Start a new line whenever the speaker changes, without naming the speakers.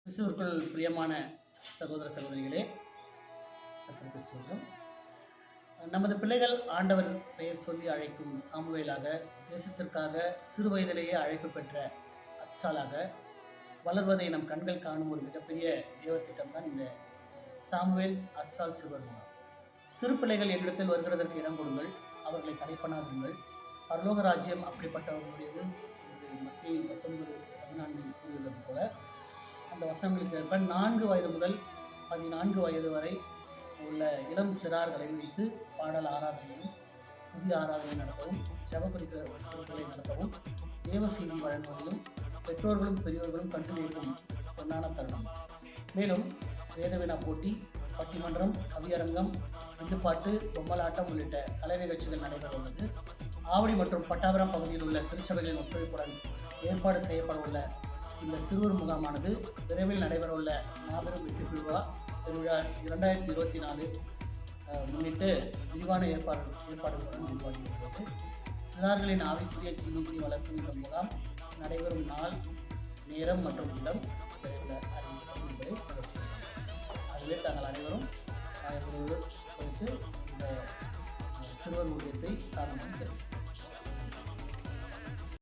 கிறிஸ்துவுக்குள் பிரியமான சகோதர சகோதரிகளே, கர்த்தர் கிறிஸ்துவுக்கும் நமது பிள்ளைகள் ஆண்டவர் பெயர் சொல்லி அழைக்கும் சாமுவேலாக, தேசத்திற்காக சிறு வயதிலேயே அழைப்பு பெற்ற அப்சாலாக வளர்வதை நம் கண்கள் காணும் ஒரு மிகப்பெரிய தேவத்திட்டம் தான் இந்த சாமுவேல் அப்சால் சிறுவர் முகாம். சிறு பிள்ளைகள் என்னிடத்தில் வருகிறதற்கு இடம் கொடுங்கள், அவர்களை தடை பண்ணாதிருங்கள். பரலோக ராஜ்யம் அப்படிப்பட்டவர்களுடையது. மத்திய 19:14 கூறியுள்ளது போல அந்த வசனங்களுக்கு ஏற்ப 4 வயது முதல் 14 வயது வரை உள்ள இளம் சிறார்களை வைத்து பாடல் ஆராதனையும் புதிய ஆராதனை நடத்தவும், ஜெப குறிப்புகளை நடத்தவும், தேவ செய்தி வழங்குவதையும் பெற்றோர்களும் பெரியோர்களும் கண்டு வைக்கும் பொன்னான தருணம். மேலும் வேதவினா போட்டி, பட்டிமன்றம், கவியரங்கம், வில்லுப்பாட்டு, பொம்மலாட்டம் உள்ளிட்ட கலை நிகழ்ச்சிகள் நடைபெற உள்ளது. ஆவடி மற்றும் பட்டாபுரம் பகுதியில் உள்ள திருச்சபைகளின் ஒத்துழைப்புடன் ஏற்பாடு செய்யப்பட உள்ள இந்த சிறுவர் முகாமானது விரைவில் நடைபெறவுள்ள மாபெரும் வெற்றி பெருவிழா 2024 முன்னிட்டு விரிவான ஏற்பாடுகளுடன் உருவாகியுள்ளது. சிறார்களின் ஆவிக்குரிய ஜீவியத்தை வளர்க்கும் இந்த முகாம் நடைபெறும் நாள், நேரம் மற்றும் இடம் விரைவில் அறிவிக்கப்படும் என்பதை அதிலே தாங்கள் அனைவரும் குறித்து இந்த சிறுவர் ஊழியத்தை காரணமாக தெரிவிக்கும்.